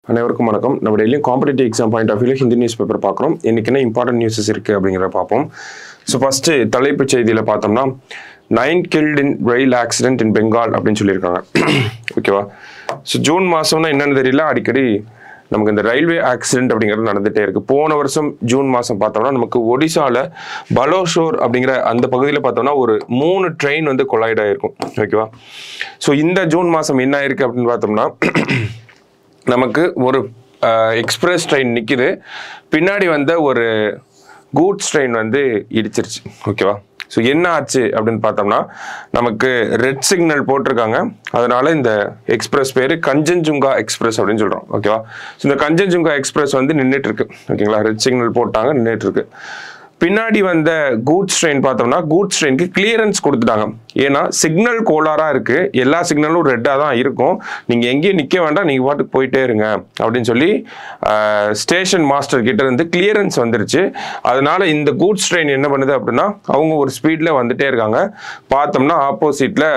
அனைவருக்கும் வணக்கம். நம்ம டெய்லியும் காம்படிட்டிவ் எக்ஸாம் பாயிண்ட் ஆஃப் வியூல ஹிந்தி நியூஸ் பேப்பர் பார்க்குறோம். இன்னைக்கு என்ன இம்பார்ட்டன்ட் நியூஸஸ் இருக்குது அப்படிங்கிறத பார்ப்போம். ஸோ ஃபஸ்ட்டு தலைப்புச் செய்தியில் பார்த்தோம்னா 9 killed in rail accident in Bengal அப்படின்னு சொல்லியிருக்காங்க. ஓகேவா? ஸோ ஜூன் மாதம்னா என்னென்னு தெரியல, அடிக்கடி நமக்கு இந்த ரயில்வே ஆக்சிடென்ட் அப்படிங்கிறது நடந்துகிட்டே இருக்குது. போன வருஷம் ஜூன் மாதம் பார்த்தோம்னா நமக்கு ஒடிசாவில் பலோஷோர் அப்படிங்கிற அந்த பகுதியில் பார்த்தோம்னா ஒரு 3 ட்ரெயின் வந்து கொலைட் ஆகிருக்கும். ஓகேவா? ஸோ இந்த ஜூன் மாதம் என்ன ஆயிருக்கு அப்படின்னு பார்த்தோம்னா நமக்கு ஒரு எக்ஸ்பிரஸ் ட்ரெயின் நிற்கிது, பின்னாடி வந்த ஒரு கூட்ஸ் ட்ரெயின் வந்து இடிச்சிருச்சு. ஓகேவா? ஸோ என்ன ஆச்சு அப்படின்னு பார்த்தோம்னா நமக்கு ரெட் சிக்னல் போட்டிருக்காங்க, அதனால இந்த எக்ஸ்பிரஸ் பேர் கஞ்சன்ஜுங்கா எக்ஸ்பிரஸ் அப்படின்னு சொல்கிறோம். ஓகேவா? ஸோ இந்த கஞ்சன்ஜுங்கா எக்ஸ்பிரஸ் வந்து நின்றுட்டு இருக்கு. ஓகேங்களா? ரெட் சிக்னல் போட்டாங்க, நின்றுட்டு இருக்கு. பின்னாடி வந்த கூட்ஸ் ட்ரெயின் பார்த்தோம்னா கூட்ஸ் ட்ரெயினுக்கு கிளியரன்ஸ் கொடுத்துட்டாங்க. ஏன்னா சிக்னல் கோளாறாக இருக்குது, எல்லா சிக்னலும் ரெட்டாக தான் இருக்கும், நீங்கள் எங்கேயும் நிற்க வேண்டாம், நீங்கள் பாட்டுக்கு போயிட்டே இருங்க அப்படின்னு சொல்லி ஸ்டேஷன் மாஸ்டர் கிட்ட இருந்து கிளியரன்ஸ் வந்துருச்சு. அதனால இந்த கூட்ஸ் ட்ரெயின் என்ன பண்ணுது அப்படின்னா அவங்க ஒரு ஸ்பீடில் வந்துட்டே இருக்காங்க. பார்த்தோம்னா ஆப்போசிட்டில்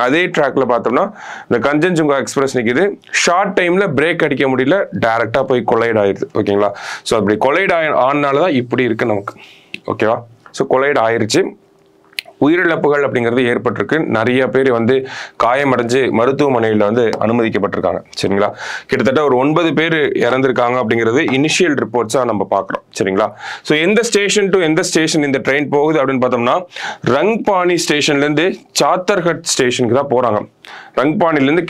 அதே ட்ராக்ல பார்த்தோம்னா இந்த கஞ்சன்ஜுங்கா எக்ஸ்பிரஸ் நிற்கிது. ஷார்ட் டைமில் பிரேக் அடிக்க முடியல, டைரெக்டாக போய் கொலைட் ஆயிடுது. ஓகேங்களா? ஸோ அப்படி கொலைட் ஆனால தான் இப்படி இருக்குது நமக்கு. ஓகேவா? ஸோ கொலைட் ஆயிருச்சு. உயிரிழப்புகள் அப்படிங்கிறது ஏற்பட்டிருக்கு. நிறைய பேர் வந்து காயமடைஞ்சு மருத்துவமனையில் வந்து அனுமதிக்கப்பட்டிருக்காங்க. சரிங்களா? கிட்டத்தட்ட ஒரு 9 பேர் இறந்திருக்காங்க அப்படிங்கிறது இனிஷியல் ரிப்போர்ட்ஸாக நம்ம பார்க்குறோம். சரிங்களா? ஸோ எந்த ஸ்டேஷன் டு எந்த ஸ்டேஷன் இந்த ட்ரெயின் போகுது அப்படின்னு பார்த்தோம்னா ரங்பானி ஸ்டேஷன்லேருந்து சாத்தர்கட் ஸ்டேஷனுக்கு தான் போகிறாங்க. ரங்பானிலேருந்து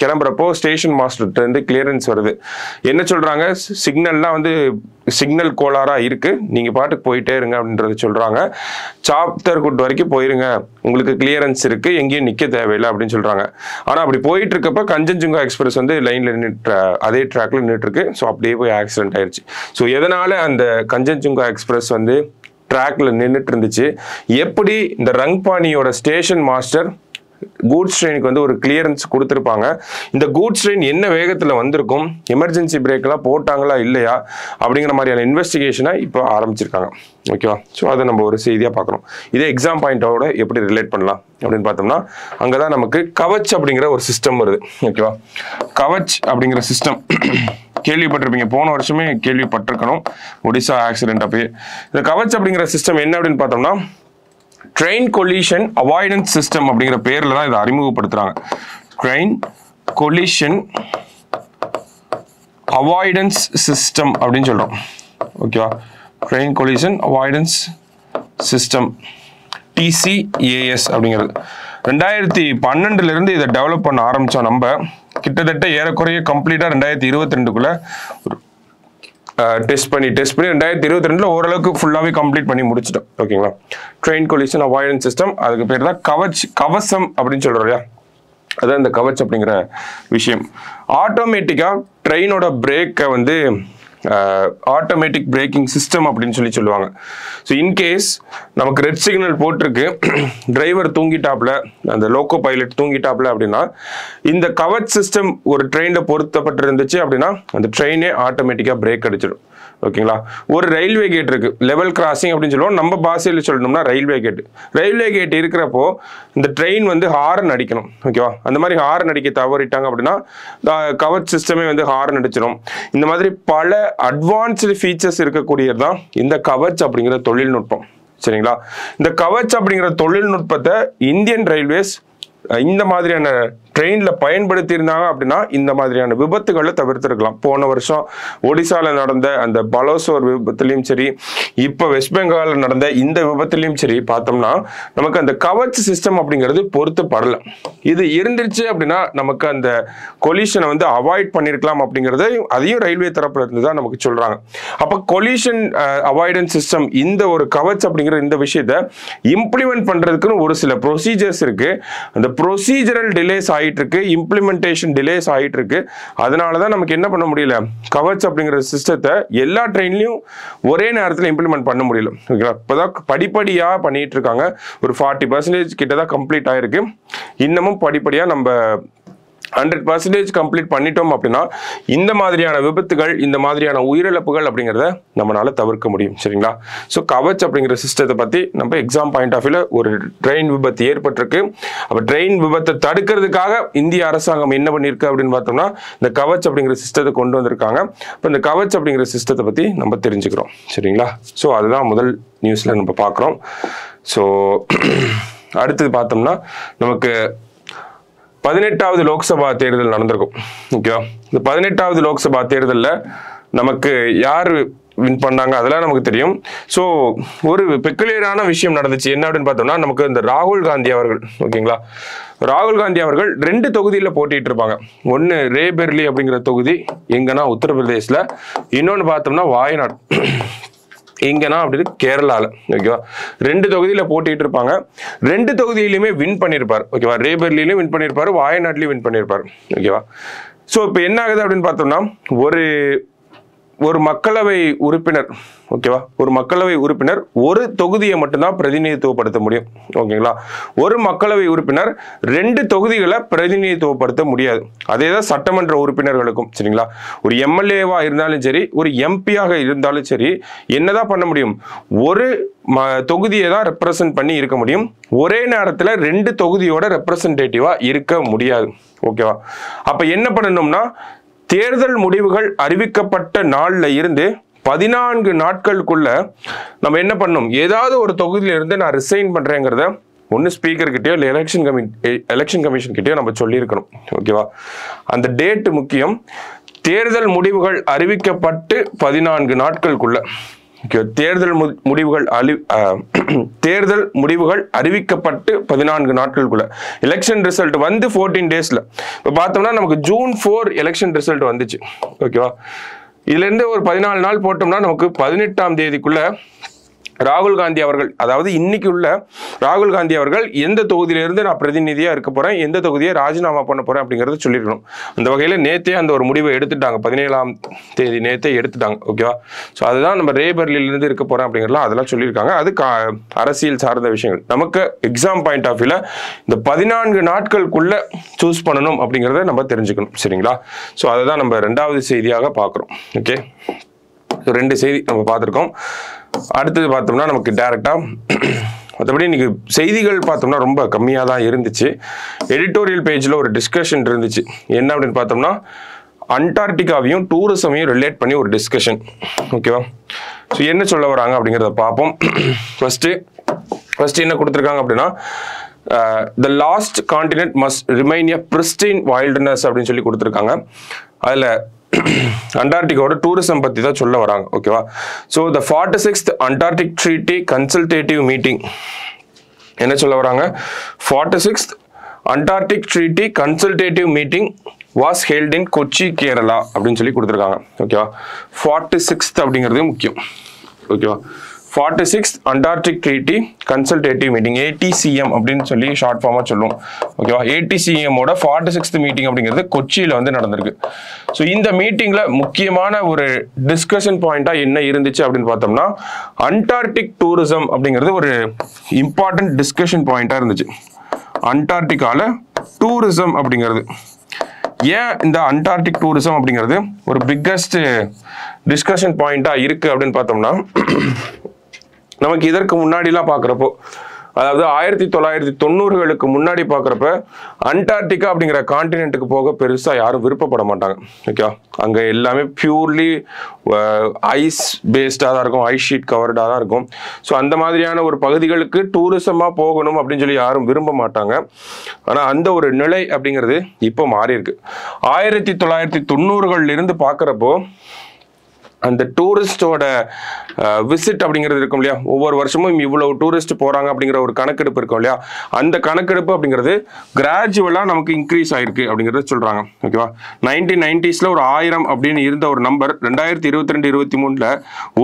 கிளம்புறப்போ ஸ்டேஷன் மாஸ்டர்கிட்ட இருந்து கிளியரன்ஸ் வருது. என்ன சொல்கிறாங்க, சிக்னல்லாம் வந்து சிக்னல் கோளாறாக இருக்குது, நீங்கள் பாட்டுக்கு போயிட்டே இருங்க அப்படின்றத சொல்கிறாங்க. சாத்தர்குட் வரைக்கும் போயிருங்க, உங்களுக்கு கிளியரன்ஸ் இருக்குது, எங்கேயும் நிற்க தேவையில்லை அப்படின்னு சொல்கிறாங்க. ஆனால் அப்படி போயிட்டு இருக்கப்ப கஞ்சன்ஜுங்கா எக்ஸ்பிரஸ் வந்து லைனில் அதே ட்ராக்ல நின்றுட்டுருக்கு. ஸோ அப்படியே போய் ஆக்சிடென்ட் ஆயிடுச்சு. ஸோ எதனால் அந்த கஞ்சன்ஜுங்கா எக்ஸ்பிரஸ் வந்து ட்ராக்ல நின்றுட்டு இருந்துச்சு, எப்படி இந்த ரங்பானியோட ஸ்டேஷன் மாஸ்டர் கூட்ஸ் ட்ரெயினுக்கு வந்து ஒரு கிளியரன்ஸ் கொடுத்துருப்பாங்க, இந்த கூட்ஸ் ட்ரெயின் என்ன வேகத்தில் வந்திருக்கும், எமர்ஜென்சி பிரேக்கெல்லாம் போட்டாங்களா இல்லையா அப்படிங்கிற மாதிரியான இன்வெஸ்டிகேஷனை இப்போ ஆரம்பிச்சிருக்காங்க. ஓகேவா? ஸோ அதை நம்ம ஒரு செய்தியாக பார்க்குறோம். இதே எக்ஸாம் பாயிண்டோட எப்படி ரிலேட் பண்ணலாம் அப்படின்னு பார்த்தோம்னா அங்கே தான் நமக்கு கவச் அப்படிங்கிற ஒரு சிஸ்டம் வருது. ஓகேவா? கவச் அப்படிங்கிற சிஸ்டம் கேள்விப்பட்டிருப்பீங்க, போன வருஷமே கேள்விப்பட்டிருக்கணும், ஒடிசா ஆக்சிடென்ட் அப்பயே. இந்த கவச் அப்படிங்கிற சிஸ்டம் என்ன அப்படின்னு பார்த்தோம்னா ட்ரெயின் கொலிஷன் அவாய்டன்ஸ் சிஸ்டம் அப்படிங்கிற பேர்ல தான் இதை அறிமுகப்படுத்துறாங்க. ட்ரெயின் கொலிஷன் அவாய்டன்ஸ் சிஸ்டம் அப்படின்னு சொல்றோம். ஓகேவா? Train collision avoidance system TCAS அப்படிங்கிறது 2012 இருந்து இதை டெவலப் பண்ண ஆரம்பிச்சோம். நம்ம கிட்டத்தட்ட ஏறக்குறைய கம்ப்ளீட்டா 2022க்குள்ள டெஸ்ட் பண்ணி 2022 ஓரளவுக்கு ஃபுல்லாகவே கம்ப்ளீட் பண்ணி முடிச்சிட்டோம். ஓகேங்களா? ட்ரெயின் கொலிஷன் அவாய்டன்ஸ் சிஸ்டம், அதுக்கு பேர் தான் கவசம் அப்படின்னு சொல்றோம் இல்லையா, அதான் இந்த கவச் அப்படிங்கிற விஷயம். ஆட்டோமேட்டிக்காக ட்ரெயினோட பிரேக்கை வந்து ஆட்டோமேட்டிக் பிரேக்கிங் சிஸ்டம் அப்படின்னு சொல்லுவாங்க. ஸோ இன்கேஸ் நமக்கு ரெட் சிக்னல் போட்டிருக்கு, டிரைவர் தூங்கிட்டாப்ல, அந்த லோக்கோ பைலட் தூங்கிட்டாப்ல அப்படின்னா இந்த கவச் சிஸ்டம் ஒரு ட்ரெயினில் பொருத்தப்பட்டிருந்துச்சு அப்படின்னா அந்த ட்ரெயினே ஆட்டோமேட்டிக்காக பிரேக் அடிச்சிடும். ஓகேங்களா? ஒரு ரயில்வே கேட் இருக்கு, லெவல் கிராசிங் அப்படின்னு சொல்லுவோம், நம்ம பாஷையில் சொல்லணும்னா ரயில்வே கேட் இருக்கிறப்போ இந்த ட்ரெயின் வந்து ஹாரன் அடிக்கணும். ஓகேவா? அந்த மாதிரி ஹாரன் அடிக்க தவறிட்டாங்க அப்படின்னா கவச் சிஸ்டமே வந்து ஹாரன் அடிச்சிடும். இந்த மாதிரி பல அட்வான்ஸ்டு ஃபீச்சர்ஸ் இருக்கக்கூடியது தான் இந்த கவச் அப்படிங்கிற தொழில்நுட்பம். சரிங்களா? இந்த கவச் அப்படிங்கிற தொழில்நுட்பத்தை இந்தியன் ரயில்வேஸ் இந்த மாதிரியான ட்ரெயினில் பயன்படுத்தி இருந்தாங்க அப்படின்னா இந்த மாதிரியான விபத்துகளை தவிர்த்திருக்கலாம். போன வருஷம் ஒடிசாவில் நடந்த அந்த பலோசோர் விபத்துலையும் சரி, இப்போ வெஸ்ட் பெங்காலில் நடந்த இந்த விபத்துலையும் சரி பார்த்தோம்னா நமக்கு அந்த கவச் சிஸ்டம் அப்படிங்கிறது பொருத்தப்படலை. இது இருந்துருச்சு அப்படின்னா நமக்கு அந்த கொலிஷனை வந்து அவாய்ட் பண்ணியிருக்கலாம் அப்படிங்கிறத அதையும் ரயில்வே தரப்புல இருந்து தான் நமக்கு சொல்கிறாங்க. அப்போ கொலிஷன் அவாய்டன்ஸ் சிஸ்டம் இந்த ஒரு கவச் அப்படிங்கிற இந்த விஷயத்தை இம்ப்ளிமெண்ட் பண்ணுறதுக்குன்னு ஒரு சில ப்ரொசீஜர்ஸ் இருக்குது. அந்த ப்ரொசீஜரல் டிலேஸ் ஆகிட்டு இருக்கு, இம்ப்ளிமெண்டேஷன் டிலேஸ் ஆகிட்டு இருக்கு. அதனால தான் நமக்கு என்ன பண்ண முடியல, கவச் அப்படிங்கிற சிஸ்டத்தை எல்லா ட்ரெயின்லையும் ஒரே நேரத்தில் இம்ப்ளிமெண்ட் பண்ண முடியல. ஓகேங்களா? இப்போதான் படிப்படியாக பண்ணிட்டு இருக்காங்க. ஒரு 40% கிட்ட தான் கம்ப்ளீட் ஆயிருக்கு. இன்னமும் படிப்படியாக நம்ம 100% கம்ப்ளீட் பண்ணிட்டோம் அப்படின்னா இந்த மாதிரியான விபத்துகள், இந்த மாதிரியான உயிரிழப்புகள் அப்படிங்கிறத நம்மளால தவிர்க்க முடியும். சரிங்களா? ஸோ கவச் அப்படிங்கிற சிஸ்டத்தை பற்றி நம்ம எக்ஸாம் பாயிண்ட் ஆஃப் வியூல ஒரு ட்ரெயின் விபத்து ஏற்பட்டிருக்கு. அப்போ ட்ரெயின் விபத்தை தடுக்கிறதுக்காக இந்திய அரசாங்கம் என்ன பண்ணியிருக்கு அப்படின்னு பார்த்தோம்னா இந்த கவச் அப்படிங்கிற சிஸ்டத்தை கொண்டு வந்திருக்காங்க. இப்போ இந்த கவச் அப்படிங்கிற சிஸ்டத்தை பற்றி நம்ம தெரிஞ்சுக்கிறோம். சரிங்களா? ஸோ அதுதான் முதல் நியூஸில் நம்ம பார்க்குறோம். ஸோ அடுத்தது பார்த்தோம்னா நமக்கு 18வது லோக்சபா தேர்தல் நடந்திருக்கும். ஓகேவா? இந்த 18வது லோக்சபா தேர்தலில் நமக்கு யார் வின் பண்ணாங்க அதெல்லாம் நமக்கு தெரியும். ஸோ ஒரு பெக்குலியரான விஷயம் நடந்துச்சு. என்ன அப்படின்னு பார்த்தோம்னா நமக்கு இந்த ராகுல் காந்தி அவர்கள், ஓகேங்களா, ராகுல் காந்தி அவர்கள் 2 தொகுதியில் போட்டிட்டு இருப்பாங்க. ஒன்று ரேபெர்லி அப்படிங்கிற தொகுதி எங்கன்னா உத்தரப்பிரதேசில், இன்னொன்று பார்த்தோம்னா வாயநாடு எங்கன்னா அப்படி கேரளாவில். ஓகேவா? 2 தொகுதியில் போட்டிட்டு இருப்பாங்க. 2 தொகுதியிலுமே வின் பண்ணியிருப்பார். ஓகேவா? ரேபெர்லிலையும் வின் பண்ணியிருப்பார், வாயநாட்டிலையும் வின் பண்ணியிருப்பார். ஓகேவா? ஸோ இப்போ என்ன ஆகுது அப்படின்னு பார்த்தோம்னா ஒரு மக்களவை உறுப்பினர், ஓகேவா, ஒரு மக்களவை உறுப்பினர் ஒரு தொகுதியை மட்டும்தான் பிரதிநிதித்துவப்படுத்த முடியும். ஓகேங்களா? ஒரு மக்களவை உறுப்பினர் 2 தொகுதிகளை பிரதிநிதித்துவப்படுத்த முடியாது. அதே தான் சட்டமன்ற உறுப்பினர்களுக்கும். சரிங்களா? ஒரு எம்எல்ஏவா இருந்தாலும் சரி, ஒரு எம்பியாக இருந்தாலும் சரி, என்னதான் பண்ண முடியும்? ஒரு தொகுதியை தான் ரெப்ரசன்ட் பண்ணி இருக்க முடியும். ஒரே நேரத்தில் 2 தொகுதியோட ரெப்ரசன்டேட்டிவா இருக்க முடியாது. ஓகேவா? அப்ப என்ன பண்ணணும்னா தேர்தல் முடிவுகள் அறிவிக்கப்பட்ட நாள்ல இருந்து 14 நாட்களுக்குள்ள நம்ம என்ன பண்ணணும்? ஏதாவது ஒரு தொகுதியில இருந்து நான் ரிசைன் பண்றேங்கிறத ஒன்று ஸ்பீக்கர் கிட்டயோ இல்லை எலெக்ஷன் கமிஷன் கிட்டயோ நம்ம சொல்லியிருக்கணும். ஓகேவா? அந்த டேட் முக்கியம். தேர்தல் முடிவுகள் அறிவிக்கப்பட்டு 14 நாட்களுக்குள்ள, தேர்தல் முடிவுகள் அறிவிக்கப்பட்டு 14 நாட்களுக்குள்ள, எலெக்ஷன் ரிசல்ட் வந்து 14 டேஸ்ல. இப்போ பார்த்தோம்னா நமக்கு ஜூன் 4 எலெக்ஷன் ரிசல்ட் வந்துச்சு. ஓகேவா? இதுல இருந்து ஒரு 14 நாள் போட்டோம்னா நமக்கு 18ஆம் தேதிக்குள்ள ராகுல் காந்தி அவர்கள், அதாவது இன்னைக்கு உள்ள ராகுல் காந்தி அவர்கள் எந்த தொகுதியிலிருந்து நான் பிரதிநிதியா இருக்க போறேன், எந்த தொகுதியை ராஜினாமா பண்ண போறேன் அப்படிங்கறத சொல்லிருக்கணும். அந்த வகையில நேத்தே அந்த ஒரு முடிவை எடுத்துட்டாங்க. 17ஆம் தேதி நேத்தே எடுத்துட்டாங்க. ஓகேவா? ஸோ அதுதான் நம்ம ரேபெர்லில இருந்து இருக்க போறேன் அப்படிங்கறதெல்லாம் அதெல்லாம் சொல்லியிருக்காங்க. அது அரசியல் சார்ந்த விஷயங்கள். நமக்கு எக்ஸாம் பாயிண்ட் ஆஃப் வியூல இந்த 14 நாட்களுக்குள்ள சூஸ் பண்ணணும் அப்படிங்கறத நம்ம தெரிஞ்சுக்கணும். சரிங்களா? ஸோ அதை தான் நம்ம 2வது செய்தியாக பார்க்குறோம். ஓகே, 2 செய்தி நம்ம பார்த்துருக்கோம். அடுத்தது பார்த்தோம்னா நமக்கு டைரக்டா மற்றபடி இன்னைக்கு செய்திகள் பார்த்தோம்னா ரொம்ப கம்மியாக தான் இருந்துச்சு. எடிட்டோரியல் பேஜில் ஒரு டிஸ்கஷன் இருந்துச்சு. என்ன அப்படின்னு பார்த்தோம்னா அண்டார்டிகாவையும் டூரிசமையும் ரிலேட் பண்ணி ஒரு டிஸ்கஷன். ஓகேவா? ஸோ என்ன சொல்ல வராங்க அப்படிங்கிறத பார்ப்போம். ஃபர்ஸ்ட் என்ன கொடுத்துருக்காங்க அப்படின்னா the last continent must remain a pristine wilderness அப்படின்னு சொல்லி கொடுத்துருக்காங்க. அதில் அண்டார்டிகாவோட டூரிசம் பத்தி தான் சொல்ல வராங்க. ஓகேவா? So the 46th Antarctic treaty consultative meeting என்ன சொல்ல வராங்க? 46th Antarctic treaty consultative meeting was held in Kochi, Kerala அப்படின்னு சொல்லி கொடுத்துருக்காங்க. ஓகேவா? 46th அப்படிங்கிறது முக்கியம். ஓகேவா? 46th Antarctic treaty consultative meeting, ATCM அப்படின்னு சொல்லி ஷார்ட் ஃபார்மா சொல்லுவோம். ஓகேவா? ATCM-ஓட 46th மீட்டிங் அப்படிங்கிறது கொச்சியில வந்து நடந்திருக்கு. ஸோ இந்த மீட்டிங்ல முக்கியமான ஒரு டிஸ்கஷன் பாயிண்டா என்ன இருந்துச்சு அப்படின்னு பார்த்தோம்னா அண்டார்டிக் டூரிசம் அப்படிங்கிறது ஒரு இம்பார்ட்டன்ட் டிஸ்கஷன் பாயிண்டா இருந்துச்சு. அண்டார்டிகால டூரிசம் அப்படிங்கிறது ஏன் இந்த அண்டார்டிக் டூரிசம் அப்படிங்கிறது ஒரு பிக்கஸ்ட் டிஸ்கஷன் பாயிண்டா இருக்கு அப்படின்னு பார்த்தோம்னா நமக்கு இதற்கு முன்னாடிலாம் பார்க்குறப்போ, அதாவது 1990களுக்கு முன்னாடி பார்க்குறப்ப அண்டார்டிகா அப்படிங்கிற கான்டினென்ட்டுக்கு போக பெருசாக யாரும் விருப்பப்பட மாட்டாங்க. ஓகே, அங்கே எல்லாமே பியூர்லி ஐஸ் பேஸ்டாக தான் இருக்கும், ஐஸ் ஷீட் கவர்டாக தான் இருக்கும். ஸோ அந்த மாதிரியான ஒரு பகுதிகளுக்கு டூரிசமாக போகணும் அப்படின்னு சொல்லி யாரும் விரும்ப மாட்டாங்க. ஆனால் அந்த ஒரு நிலை அப்படிங்கிறது இப்போ மாறி இருக்கு. 1990களிலிருந்து பார்க்குறப்போ அந்த டூரிஸ்டோட விசிட் அப்படிங்கிறது இருக்கும் இல்லையா, ஒவ்வொரு வருஷமும் இவ்வளவு டூரிஸ்ட் போறாங்க அப்படிங்கிற ஒரு கணக்கெடுப்பு இருக்கும் இல்லையா, அந்த கணக்கெடுப்பு அப்படிங்கிறது கிராஜுவலா நமக்கு இன்க்ரீஸ் ஆயிருக்கு அப்படிங்கறத சொல்றாங்க. ஓகேவா? 1990s ஒரு 1000 அப்படின்னு இருந்த ஒரு நம்பர் 2022-23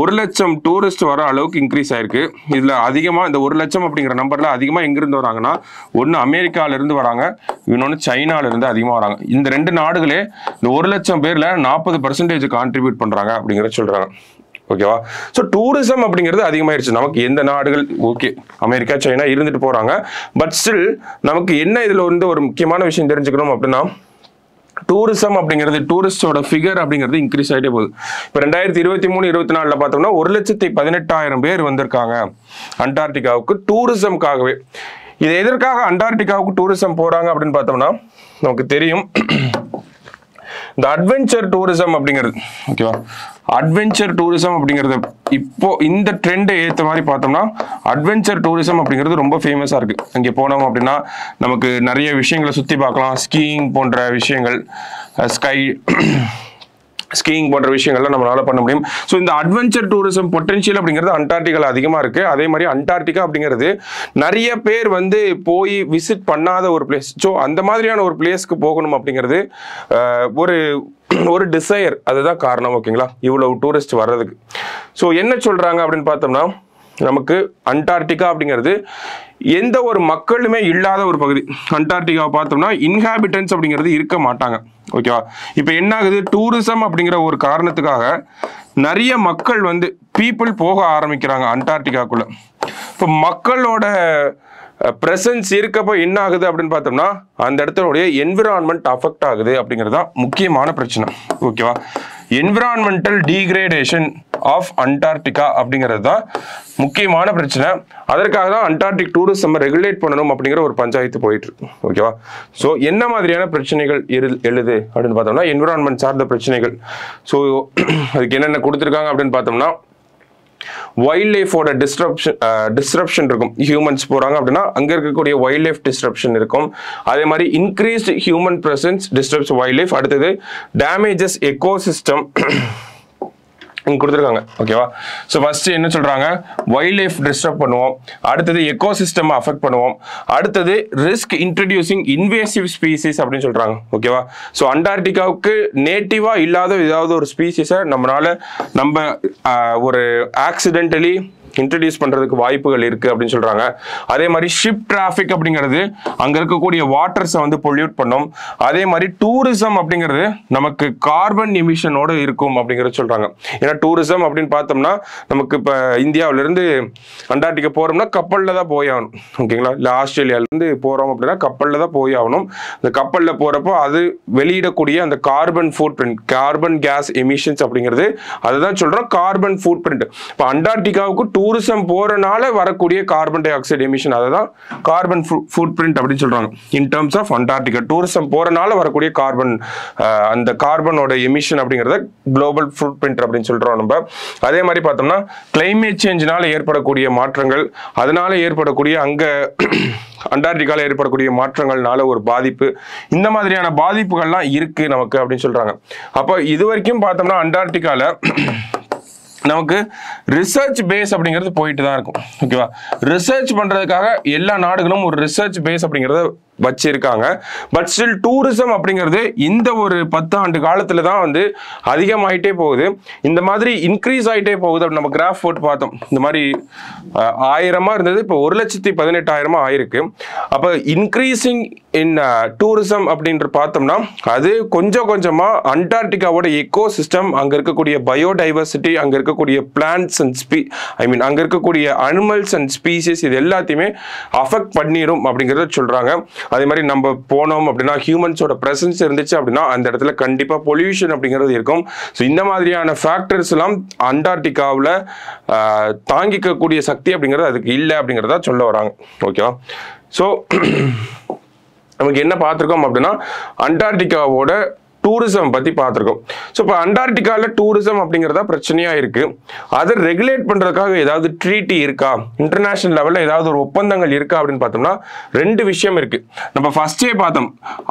1 லட்சம் டூரிஸ்ட் வர அளவுக்கு இன்க்ரீஸ் ஆயிருக்கு. இதுல அதிகமா இந்த 1 லட்சம் அப்படிங்கிற நம்பர்ல அதிகமா எங்கிருந்து வராங்கன்னா, ஒன்னு அமெரிக்கால இருந்து வராங்க, இன்னொன்னு சைனால இருந்து அதிகமா வராங்க. இந்த 2 நாடுகளே இந்த 1 லட்சம் பேர்ல 40% கான்ட்ரிபியூட் பண்றாங்க அப்படிங்கிற சொல்றாங்க. ஓகேவா? ஸோ டூரிசம் அப்படிங்கிறது அதிகமாயிருச்சு. நமக்கு எந்த நாடுகள் ஓகே, அமெரிக்கா சைனா இருந்துட்டு போறாங்க, பட் ஸ்டில் நமக்கு என்ன இதுல வந்து ஒரு முக்கியமான விஷயம் தெரிஞ்சுக்கணும் அப்படின்னா, டூரிசம் அப்படிங்கிறது டூரிஸ்டோட ஃபிகர் அப்படிங்கிறது இன்க்ரீஸ் ஆகிட்டே போகுது. இப்போ 2023-24 பார்த்தோம்னா 1,18,000 பேர் வந்திருக்காங்க அண்டார்டிகாவுக்கு டூரிசம்காகவே. இது எதற்காக அண்டார்டிகாவுக்கு டூரிசம் போறாங்க அப்படின்னு பார்த்தோம்னா நமக்கு தெரியும், இந்த அட்வென்ச்சர் டூரிசம் அப்படிங்கிறது ஓகேவா. அட்வென்ச்சர் டூரிசம் அப்படிங்கிறது இப்போ இந்த ட்ரெண்டை ஏற்ற மாதிரி பார்த்தோம்னா அட்வென்ச்சர் டூரிசம் அப்படிங்கிறது ரொம்ப ஃபேமஸாக இருக்கு. அங்கே போனோம் அப்படின்னா நமக்கு நிறைய விஷயங்களை சுற்றி பார்க்கலாம். ஸ்கீயிங் போன்ற விஷயங்கள், ஸ்கீயிங் போன்ற விஷயங்கள்லாம் நம்மளால பண்ண முடியும். ஸோ இந்த அட்வென்ச்சர் டூரிசம் பொட்டன்ஷியல் அப்படிங்கிறது அண்டார்டிகாவில் அதிகமாக இருக்கு. அதே மாதிரி அண்டார்டிகா அப்படிங்கிறது நிறைய பேர் வந்து போய் விசிட் பண்ணாத ஒரு பிளேஸ். ஸோ அந்த மாதிரியான ஒரு பிளேஸ்க்கு போகணும் அப்படிங்கிறது ஒரு டிசையர், அதுதான் காரணம் ஓகேங்களா இவ்வளவு டூரிஸ்ட் வர்றதுக்கு. ஸோ என்ன சொல்றாங்க அப்படின்னு பார்த்தோம்னா நமக்கு அண்டார்டிகா அப்படிங்கிறது எந்த ஒரு மக்களுமே இல்லாத ஒரு பகுதி. அண்டார்டிகாவை பார்த்தோம்னா இன்ஹாபிட்டன்ஸ் அப்படிங்கிறது இருக்க மாட்டாங்க ஓகேவா. இப்போ என்ன ஆகுது, டூரிசம் அப்படிங்கிற ஒரு காரணத்துக்காக நிறைய மக்கள் வந்து பீப்புள் போக ஆரம்பிக்கிறாங்க அண்டார்டிகாக்குள்ள. இப்போ மக்களோட பிரசன்ஸ் இருக்கப்போ என்ன ஆகுது அப்படின்னு பார்த்தோம்னா அந்த இடத்துடைய என்விரான்மெண்ட் அஃபெக்ட் ஆகுது அப்படிங்கிறது தான் முக்கியமான பிரச்சனை ஓகேவா. என்விரான்மெண்டல் டீக்ரேடேஷன் ஆஃப் அண்டார்டிகா அப்படிங்கிறது தான் முக்கியமான பிரச்சனை. அதற்காக தான் அண்டார்டிக் டூரிசம் ரெகுலேட் பண்ணணும் அப்படிங்கிற ஒரு பஞ்சாயத்து போயிட்டு இருக்கு ஓகேவா. ஸோ என்ன மாதிரியான பிரச்சனைகள் எழுது அப்படின்னு பார்த்தோம்னா என்விரான்மெண்ட் சார்ந்த பிரச்சனைகள். ஸோ அதுக்கு என்னென்ன கொடுத்துருக்காங்க அப்படின்னு பார்த்தோம்னா வைல்ட் லைஃபோட டிஸ்ரப்ஷன் இருக்கும். ஹியூமன்ஸ் போறாங்க அப்படின்னா அங்க இருக்கக்கூடிய வைல்ட் லைஃப் டிஸ்ரப்ஷன் இருக்கும். அதே மாதிரி increased human presence disturbs wildlife. அடுத்தது டேமேஜஸ் எக்கோசிஸ்டம் கொடுத்துருக்காங்க ஓகேவா. ஸோ ஃபர்ஸ்ட் என்ன சொல்றாங்க, வைல்ட் லைஃப் டிஸ்டர்ப் பண்ணுவோம், அடுத்தது எக்கோசிஸ்டம் அஃபெக்ட் பண்ணுவோம், அடுத்தது ரிஸ்க் இன்ட்ரடியூசிங் இன்வேசிவ் ஸ்பீசிஸ் அப்படின்னு சொல்றாங்க ஓகேவா. ஸோ அண்டார்டிகாவுக்கு நேட்டிவா இல்லாத ஏதாவது ஒரு ஸ்பீசிஸை நம்ம ஒரு ஆக்சிடென்டலி இன்ட்ரடியூஸ் பண்றதுக்கு வாய்ப்புகள் இருக்கு அப்படின்னு சொல்றாங்க. அதே மாதிரி ஷிப் டிராபிக் அப்படிங்கிறது அங்க இருக்கக்கூடிய வாட்டர்ஸை வந்து பொல்யூட் பண்ணும். அதே மாதிரி டூரிசம் அப்படிங்கிறது நமக்கு கார்பன் எமிஷனோட இருக்கும் அப்படிங்கறத சொல்றாங்க. ஏன்னா டூரிசம் அப்படின்னு பார்த்தோம்னா நமக்கு இப்ப இந்தியாவில இருந்து அண்டார்டிகா போறோம்னா கப்பல்ல தான் போய் ஆகணும் ஓகேங்களா. இல்ல ஆஸ்திரேலியால இருந்து போறோம் அப்படின்னா கப்பல்ல தான் போய் ஆகணும். இந்த கப்பல்ல போறப்போ அது வெளியிடக்கூடிய அந்த carbon food print, carbon case emissions அப்படிங்கிறது அதுதான் சொல்றோம் கார்பன் ஃபுட் பிரிண்ட். இப்போ அண்டார்டிகாவுக்கு டூரிசம் போறனால வரக்கூடிய கார்பன் டை ஆக்சைடு எமிஷன், அதுதான் கார்பன் ஃபுட் பிரிண்ட் அப்படின்னு சொல்றாங்க. In terms of Antarctica tourism போறனால வரக்கூடிய கார்பன், அந்த கார்பனோட எமிஷன் அப்படிங்கறத குளோபல் ஃபுட் பிரிண்ட் அப்படின்னு சொல்றோம் நம்ம. அதே மாதிரி பார்த்தோம்னா கிளைமேட் சேஞ்சினால ஏற்படக்கூடிய மாற்றங்கள், அதனால ஏற்படக்கூடிய அங்க அண்டார்டிகால ஏற்படக்கூடிய மாற்றங்கள்னால ஒரு பாதிப்பு, இந்த மாதிரியான பாதிப்புகள்லாம் இருக்கு நமக்கு அப்படின்னு சொல்றாங்க. அப்போ இது வரைக்கும் பார்த்தோம்னா அண்டார்டிகால நமக்கு ரிசர்ச் பேஸ் அப்படிங்கிறது போயிட்டு தான் இருக்கும் ஓகேவா. ரிசர்ச் பண்றதுக்காக எல்லா நாடுகளும் ஒரு ரிசர்ச் பேஸ் அப்படிங்கிறத வச்சிருக்காங்க. பட் ஸ்டில் டூரிசம் அப்படிங்கிறது இந்த ஒரு 10 ஆண்டு காலத்துல தான் வந்து அதிகமாயிட்டே போகுது. இந்த மாதிரி இன்க்ரீஸ் ஆயிட்டே போகுது. நம்ம கிராஃப் போட்டு பார்த்தோம், இந்த மாதிரி 1000 இருந்தது, இப்போ 1,18,000 ஆயிருக்கு. அப்ப இன்க்ரீசிங் இன் டூரிசம் அப்படின்ற பார்த்தோம்னா அது கொஞ்சம் கொஞ்சமா அண்டார்டிகாவோட எக்கோ சிஸ்டம், அங்க இருக்கக்கூடிய பயோடைவர்சிட்டி, அங்க இருக்கக்கூடிய பிளான்ட்ஸ் அண்ட் அங்க இருக்கக்கூடிய அனிமல்ஸ் அண்ட் ஸ்பீசிஸ் இது எல்லாத்தையுமே அஃபெக்ட் பண்ணிரும் அப்படிங்கறத சொல்றாங்க. அதே மாதிரி நம்ம போனோம் அப்படின்னா ஹியூமன்ஸோட பிரசன்ஸ் இருந்துச்சு அப்படின்னா அந்த இடத்துல கண்டிப்பா பொல்யூஷன் அப்படிங்கிறது இருக்கும். ஸோ இந்த மாதிரியான ஃபேக்டர்ஸ் எல்லாம் அண்டார்டிகாவில் தாங்கிக்கக்கூடிய சக்தி அப்படிங்கிறது அதுக்கு இல்லை அப்படிங்கிறதா சொல்ல வராங்க ஓகேவா. ஸோ நமக்கு என்ன பார்த்துருக்கோம் அப்படின்னா அண்டார்டிகாவோட டூரிசம் பத்தி பார்த்துருக்கோம். ஸோ இப்போ அண்டார்டிகாவில் டூரிசம் அப்படிங்கிறதா பிரச்சனையா இருக்கு. அதை ரெகுலேட் பண்றதுக்காக ஏதாவது ட்ரீட்டி இருக்கா, இன்டர்நேஷனல் லெவலில் ஏதாவது ஒரு ஒப்பந்தங்கள் இருக்கா அப்படின்னு பார்த்தோம்னா 2 விஷயம் இருக்கு. நம்ம ஃபர்ஸ்டே பார்த்தோம்,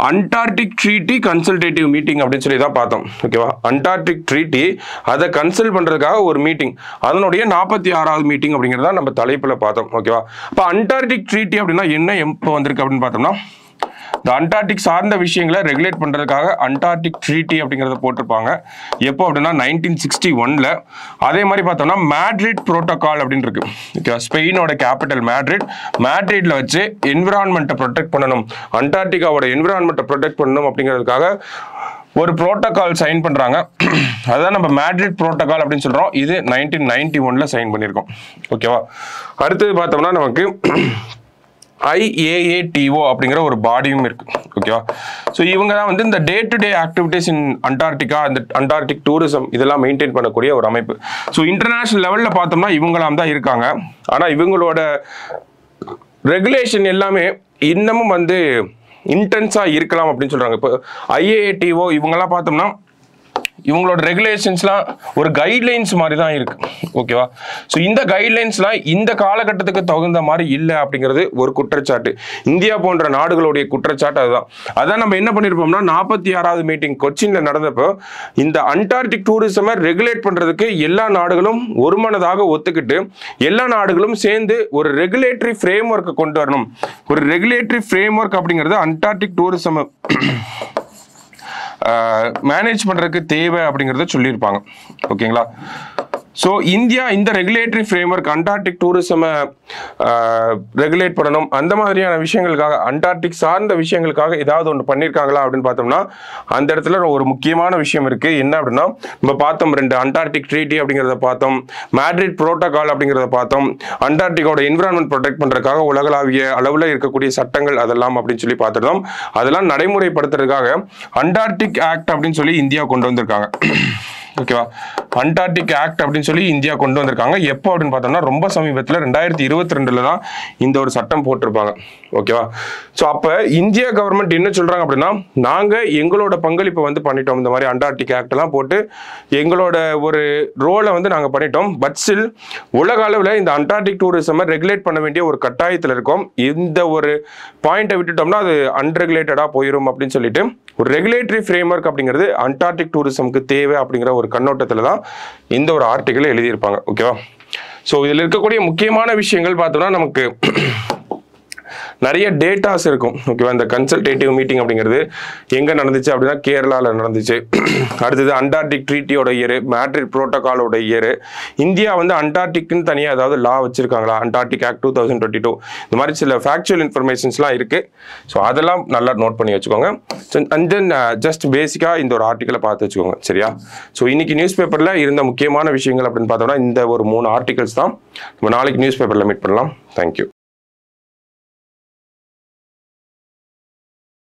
அண்டார்டிக் ட்ரீட்டி கன்சல்டேட்டிவ் மீட்டிங் அப்படின்னு சொல்லி தான் பார்த்தோம் ஓகேவா. அண்டார்டிக் ட்ரீட்டி அதை கன்சல்ட் பண்றதுக்காக ஒரு மீட்டிங், அதனுடைய 46வது மீட்டிங் அப்படிங்கிறதா நம்ம தலைப்புல பார்த்தோம் ஓகேவா. இப்போ அண்டார்டிக் ட்ரீட்டி அப்படின்னா என்ன, எப்போ வந்திருக்கு அப்படின்னு பார்த்தோம்னா இந்த அண்டார்டிக் சார்ந்த விஷயங்களை ரெகுலேட் பண்றதுக்காக அண்டார்டிக் ட்ரீட்டி அப்படிங்கறத போட்டிருப்பாங்க. எப்போ அப்படின்னா 1961ல. அதே மாதிரி பார்த்தோம்னா மேட்ரிட் புரோட்டோகால் அப்படின்னு இருக்கு ஓகே. ஸ்பெயினோட கேபிட்டல் மேட்ரிட்ல வச்சு என்விரான்மெண்ட்டை ப்ரொடெக்ட் பண்ணணும், அண்டார்டிகாவோட என்விரான்மெண்ட்டை ப்ரொடெக்ட் பண்ணணும் அப்படிங்கிறதுக்காக ஒரு புரோட்டோகால் சைன் பண்றாங்க. அதுதான் நம்ம மேட்ரிட் புரோட்டோகால் அப்படின்னு சொல்றோம். இது 1991ல சைன் பண்ணியிருக்கோம் ஓகேவா. அடுத்தது பார்த்தோம்னா நமக்கு IAATO அப்படிங்கிற ஒரு பாடியும் இருக்கு. ஓகேவா? ஸோ இவங்க தான் வந்து இந்த day to day activities in Antarctica, இந்த அண்டார்டிக் டூரிசம் இதெல்லாம் மெயின்டைன் பண்ணக்கூடிய ஒரு அமைப்பு. ஸோ இன்டர்நேஷனல் லெவலில் பார்த்தோம்னா இவங்களாம் தான் இருக்காங்க. ஆனால் இவங்களோட ரெகுலேஷன் எல்லாமே இன்னமும் வந்து இன்டென்ஸாக இருக்கலாம் அப்படின்னு சொல்கிறாங்க. இப்போ IAATO இவங்கெல்லாம் பார்த்தோம்னா இவங்களோட ரெகுலேஷன்ஸ்லாம் ஒரு கைட்லைன்ஸ் மாதிரி தான் இருக்கு. ஓகேவா? ஸோ இந்த கைட்லைன்ஸ்லாம் இந்த காலகட்டத்துக்கு தகுந்த மாதிரி இல்லை அப்படிங்கிறது ஒரு குற்றச்சாட்டு. இந்தியா போன்ற நாடுகளுடைய குற்றச்சாட்டு அதுதான். அதான் நம்ம என்ன பண்ணியிருப்போம்னா 46வது மீட்டிங் கொச்சின்ல நடந்தப்போ இந்த அண்டார்டிக் டூரிசமை ரெகுலேட் பண்றதுக்கு எல்லா நாடுகளும் ஒருமனதாக ஒத்துக்கிட்டு எல்லா நாடுகளும் சேர்ந்து ஒரு ரெகுலேட்டரி ஃப்ரேம் ஒர்க்கை கொண்டு வரணும். ஒரு ரெகுலேட்டரி ஃப்ரேம் ஒர்க் அப்படிங்கிறது அண்டார்டிக் டூரிசம் மேனேஜ் பண்றதுக்கு தேவை அப்படிங்கறத சொல்லியிருப்பாங்க. ஓகேங்களா? ஸோ இந்தியா இந்த ரெகுலேட்டரி ஃப்ரேம்வொர்க் அண்டார்டிக் டூரிசமை ரெகுலேட் பண்ணணும் அந்த மாதிரியான விஷயங்களுக்காக, அண்டார்டிக் சார்ந்த விஷயங்களுக்காக ஏதாவது ஒன்று பண்ணியிருக்காங்களா அப்படின்னு பார்த்தோம்னா அந்த இடத்துல ஒரு முக்கியமான விஷயம் இருக்கு. என்ன அப்படின்னா நம்ம பார்த்தோம் 2 அண்டார்டிக் ட்ரீட்டி அப்படிங்கிறத பார்த்தோம், மேட்ரிட் புரோட்டோகால் அப்படிங்கிறத பார்த்தோம், அண்டார்டிகோட என்விரான்மெண்ட் ப்ரொடெக்ட் பண்றதுக்காக உலகளாவிய அளவில் இருக்கக்கூடிய சட்டங்கள் அதெல்லாம் அப்படின்னு சொல்லி பார்த்துருந்தோம். அதெல்லாம் நடைமுறைப்படுத்துறதுக்காக அண்டார்டிக் ஆக்ட் அப்படின்னு சொல்லி இந்தியா கொண்டு வந்திருக்காங்க. ஓகேவா? அண்டார்டிக் ஆக்ட் அப்படின்னு சொல்லி இந்தியா கொண்டு வந்திருக்காங்க. எப்போ அப்படின்னு பார்த்தோம்னா ரொம்ப சமீபத்தில் 2022 தான் இந்த ஒரு சட்டம் போட்டிருப்பாங்க. ஓகேவா? ஸோ அப்போ இந்தியா கவர்மெண்ட் என்ன சொல்றாங்க அப்படின்னா நாங்கள் எங்களோட பங்களிப்பை வந்து பண்ணிட்டோம். இந்த மாதிரி அண்டார்டிக் ஆக்ட் எல்லாம் போட்டு எங்களோட ஒரு ரோலை வந்து நாங்கள் பண்ணிட்டோம். பட் ஸ்டில் உலக அளவில் இந்த அண்டார்டிக் டூரிசமை ரெகுலேட் பண்ண வேண்டிய ஒரு கட்டாயத்தில் இருக்கோம். இந்த ஒரு பாயிண்ட்டை விட்டுட்டோம்னா அது அன்ரெகுலேட்டடாக போயிடும் அப்படின்னு சொல்லிட்டு ஒரு ரெகுலேட்டரி ஃப்ரேம்வொர்க் அப்படிங்கிறது அண்டார்டிக் டூரிசம்க்கு தேவை அப்படிங்கிற ஒரு கண்ணோட்டத்தில் தான் இந்த ஒரு ஆர்டிக்கிள் எழுதியிருப்பாங்க. ஓகேவா? ஸோ இதில் இருக்கக்கூடிய முக்கியமான விஷயங்கள் பார்த்தோம்னா நமக்கு நிறைய டேட்டாஸ் இருக்கும். ஓகேவா? இந்த கன்சல்டேட்டிவ் மீட்டிங் அப்படிங்கிறது எங்கே நடந்துச்சு அப்படின்னா கேரளாவில் நடந்துச்சு. அடுத்தது அண்டார்டிக் ட்ரீட்டியோட இயர், மேட்ரிட் புரோட்டோகாலோட இயர், இந்தியா வந்து அண்டார்டிக்னு தனியாக ஏதாவது லா வச்சிருக்காங்களா, அண்டார்டிக் ஆக்ட் 2022, இந்த மாதிரி சில ஃபேக்சுவல் இன்ஃபர்மேஷன்ஸ்லாம் இருக்கு. ஸோ அதெல்லாம் நல்லா நோட் பண்ணி வச்சுக்கோங்க. அண்ட் தென் ஜஸ்ட் பேசிக்காக இந்த ஒரு ஆர்டிக்கலை பார்த்து வச்சுக்கோங்க. சரியா? ஸோ இன்னைக்கு நியூஸ் பேப்பரில் இருந்த முக்கியமான விஷயங்கள் அப்படின்னு பார்த்தோம்னா இந்த ஒரு 3 ஆர்டிகல்ஸ் தான். நம்ம நாளைக்கு நியூஸ் பேப்பரில் மீட் பண்ணலாம். தேங்க்யூ.